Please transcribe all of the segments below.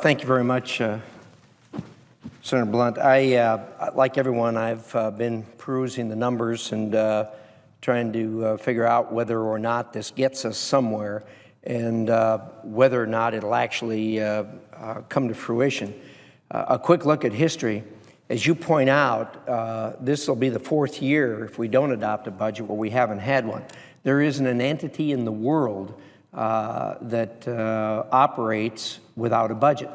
Thank you very much, Senator Blunt. Like everyone, I've been perusing the numbers and trying to figure out whether or not this gets us somewhere and whether or not it'll actually come to fruition. A quick look at history. As you point out, this will be the fourth year, if we don't adopt a budget, where we haven't had one. There isn't an entity in the world that operates without a budget.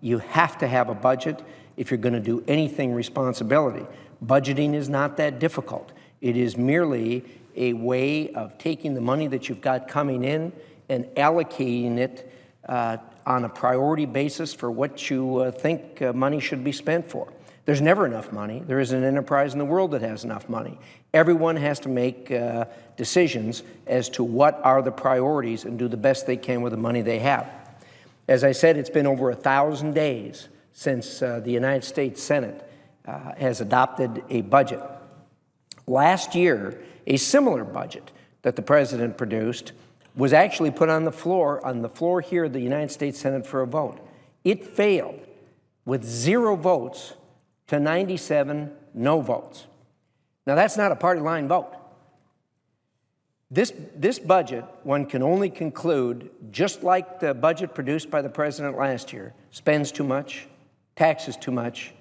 You have to have a budget if you're going to do anything responsibility. Budgeting is not that difficult. It is merely a way of taking the money that you've got coming in and allocating it on a priority basis for what you think money should be spent for. There's never enough money. There isn't an enterprise in the world that has enough money. Everyone has to make decisions as to what are the priorities and do the best they can with the money they have. As I said, it's been over 1,000 days since the United States Senate has adopted a budget. Last year, a similar budget that the President produced was actually put on the floor here of the United States Senate for a vote. It failed with 0 votes to 97 no votes. Now, that's not a party line vote. This budget, one can only conclude, just like the budget produced by the President last year, spends too much, taxes too much,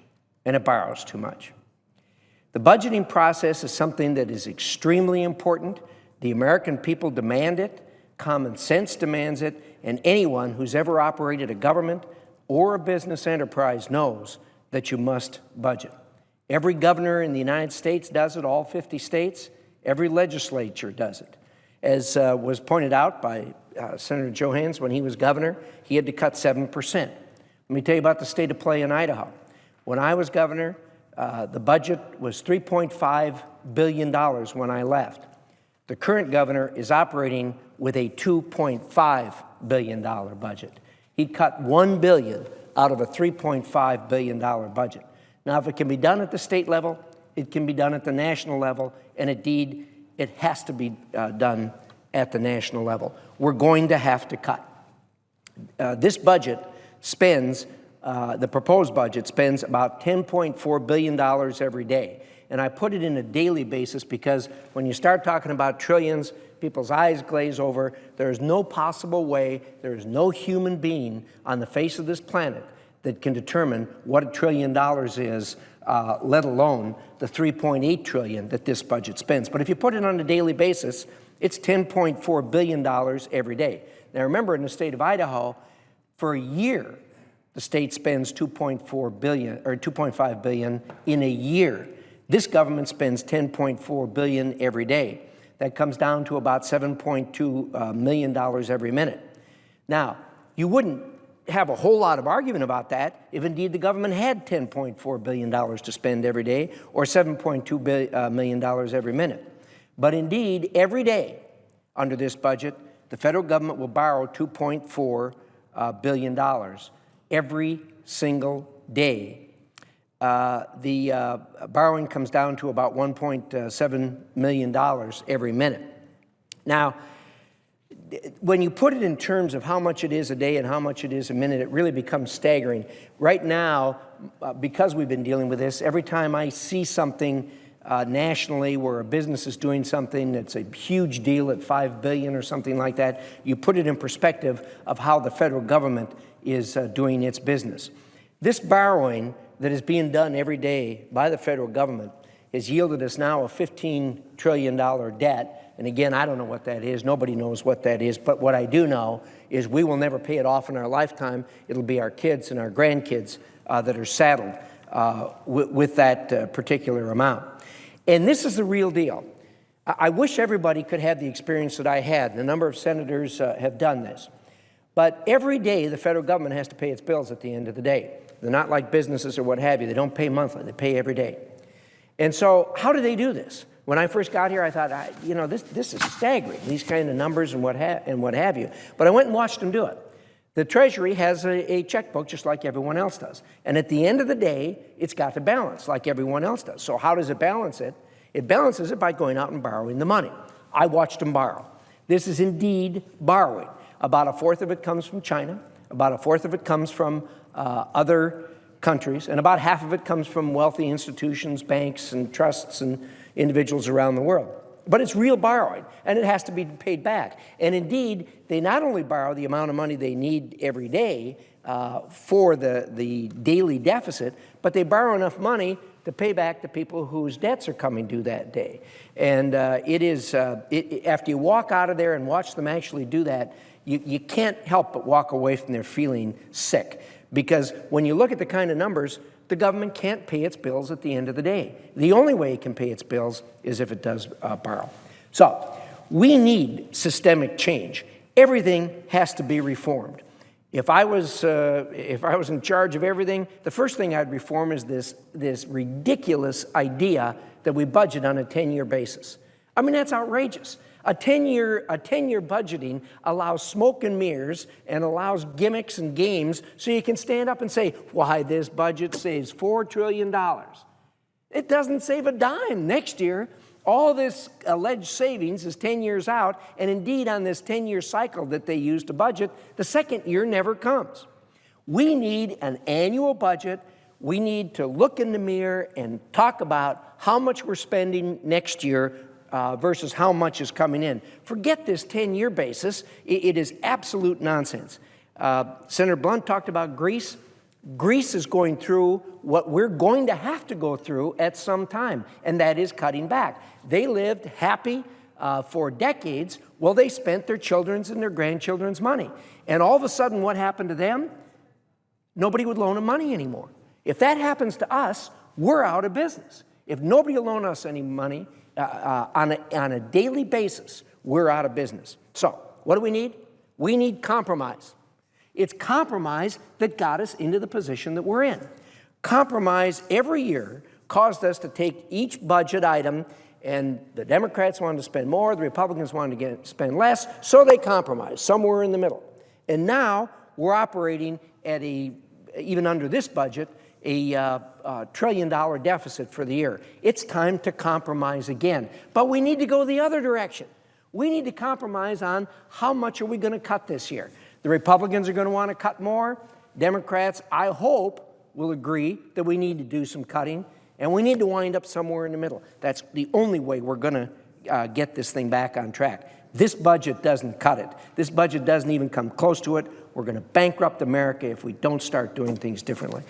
and it borrows too much. The budgeting process is something that is extremely important. The American people demand it, common sense demands it, and anyone who's ever operated a government or a business enterprise knows that you must budget. Every governor in the United States does it, all 50 states. Every legislature does it. As was pointed out by Senator Johans when he was governor, he had to cut 7%. Let me tell you about the state of play in Idaho. When I was governor, the budget was $3.5 billion when I left. The current governor is operating with a $2.5 billion budget. He cut $1 billion out of a $3.5 billion budget. Now, if it can be done at the state level, it can be done at the national level, and indeed, it has to be done at the national level. We're going to have to cut. This budget spends, the proposed budget spends about $10.4 billion every day. And I put it in a daily basis because when you start talking about trillions, people's eyes glaze over. There is no possible way, there is no human being on the face of this planet that can determine what $1 trillion is, let alone the $3.8 trillion that this budget spends. But if you put it on a daily basis, it's $10.4 billion every day. Now remember, in the state of Idaho, for a year, the state spends $2.4 billion or $2.5 billion in a year. This government spends $10.4 billion every day. That comes down to about $7.2 million every minute. Now, you wouldn't have a whole lot of argument about that if indeed the government had $10.4 billion to spend every day or $7.2 million every minute. But indeed, every day under this budget, the federal government will borrow $2.4 billion every single day. The borrowing comes down to about $1.7 million every minute. Now, when you put it in terms of how much it is a day and how much it is a minute, it really becomes staggering. Right now, because we've been dealing with this, every time I see something nationally where a business is doing something that's a huge deal at $5 billion or something like that, you put it in perspective of how the federal government is doing its business. This borrowing that is being done every day by the federal government has yielded us now a $15 trillion debt. And again, I don't know what that is. Nobody knows what that is. But what I do know is we will never pay it off in our lifetime. It'll be our kids and our grandkids that are saddled with that particular amount. And this is the real deal. I wish everybody could have the experience that I had. A number of senators have done this. But every day, the federal government has to pay its bills at the end of the day. They're not like businesses or what have you. They don't pay monthly. They pay every day. And so how do they do this? When I first got here, I thought, this is staggering, these kind of numbers and what have you. But I went and watched them do it. The Treasury has a checkbook just like everyone else does. And at the end of the day, it's got to balance like everyone else does. So how does it balance it? It balances it by going out and borrowing the money. I watched them borrow. This is indeed borrowing. About a fourth of it comes from China. About a fourth of it comes from other countries, and about half of it comes from wealthy institutions, banks, and trusts, and individuals around the world. But it's real borrowing, and it has to be paid back. And indeed, they not only borrow the amount of money they need every day for the daily deficit, but they borrow enough money to pay back the people whose debts are coming due that day. And after you walk out of there and watch them actually do that, you can't help but walk away from there feeling sick. Because when you look at the kind of numbers, the government can't pay its bills at the end of the day. The only way it can pay its bills is if it does borrow. So we need systemic change. Everything has to be reformed. If I was in charge of everything, the first thing I'd reform is this ridiculous idea that we budget on a 10-year basis. I mean, that's outrageous. A 10-year budgeting allows smoke and mirrors and allows gimmicks and games so you can stand up and say, why, this budget saves $4 trillion. It doesn't save a dime next year. All this alleged savings is 10 years out, and indeed on this 10-year cycle that they use to budget, the second year never comes. We need an annual budget. We need to look in the mirror and talk about how much we're spending next year versus how much is coming in. Forget this 10-year basis. It is absolute nonsense. Senator Blunt talked about Greece. Greece is going through what we're going to have to go through at some time, and that is cutting back. They lived happy for decades. Well, they spent their children's and their grandchildren's money. And all of a sudden, what happened to them? Nobody would loan them money anymore. If that happens to us, we're out of business. If nobody will loan us any money on a daily basis, we're out of business. So what do we need? We need compromise. It's compromise that got us into the position that we're in. Compromise every year caused us to take each budget item, and the Democrats wanted to spend more, the Republicans wanted to spend less, so they compromised, somewhere in the middle. And now we're operating at even under this budget, a $1 trillion deficit for the year. It's time to compromise again. But we need to go the other direction. We need to compromise on how much are we going to cut this year. The Republicans are going to want to cut more. Democrats, I hope, will agree that we need to do some cutting, and we need to wind up somewhere in the middle. That's the only way we're going to get this thing back on track. This budget doesn't cut it. This budget doesn't even come close to it. We're going to bankrupt America if we don't start doing things differently.